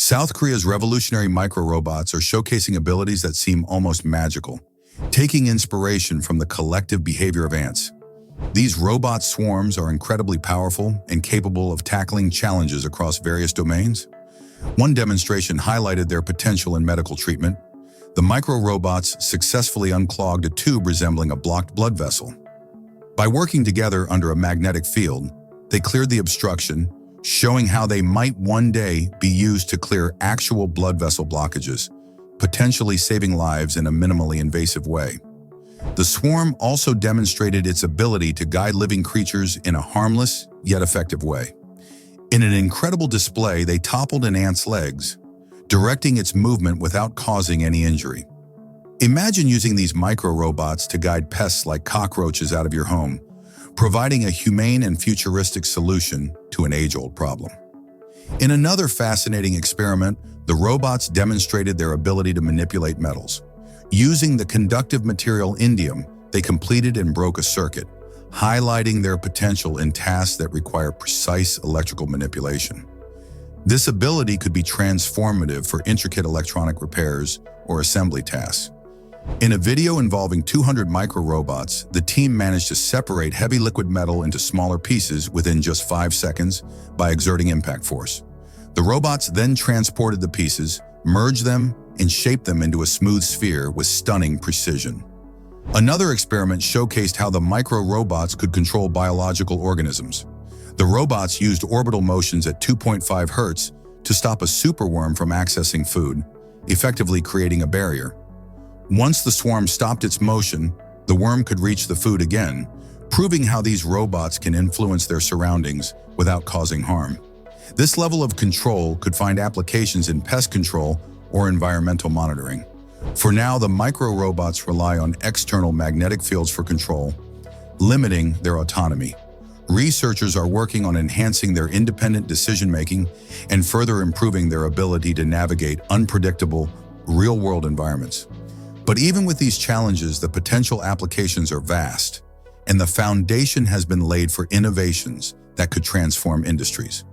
South Korea's revolutionary micro-robots are showcasing abilities that seem almost magical, taking inspiration from the collective behavior of ants. These robot swarms are incredibly powerful and capable of tackling challenges across various domains. One demonstration highlighted their potential in medical treatment. The micro-robots successfully unclogged a tube resembling a blocked blood vessel. By working together under a magnetic field, they cleared the obstruction, showing how they might one day be used to clear actual blood vessel blockages, potentially saving lives in a minimally invasive way. The swarm also demonstrated its ability to guide living creatures in a harmless yet effective way. In an incredible display, they toppled an ant's legs, directing its movement without causing any injury. Imagine using these micro-robots to guide pests like cockroaches out of your home, providing a humane and futuristic solution to an age-old problem. In another fascinating experiment, the robots demonstrated their ability to manipulate metals. Using the conductive material indium, they completed and broke a circuit, highlighting their potential in tasks that require precise electrical manipulation. This ability could be transformative for intricate electronic repairs or assembly tasks. In a video involving 200 micro-robots, the team managed to separate heavy liquid metal into smaller pieces within just 5 seconds by exerting impact force. The robots then transported the pieces, merged them, and shaped them into a smooth sphere with stunning precision. Another experiment showcased how the micro-robots could control biological organisms. The robots used orbital motions at 2.5 Hz to stop a superworm from accessing food, effectively creating a barrier. Once the swarm stopped its motion, the worm could reach the food again, proving how these robots can influence their surroundings without causing harm. This level of control could find applications in pest control or environmental monitoring. For now, the micro-robots rely on external magnetic fields for control, limiting their autonomy. Researchers are working on enhancing their independent decision-making and further improving their ability to navigate unpredictable, real-world environments. But even with these challenges, the potential applications are vast, and the foundation has been laid for innovations that could transform industries.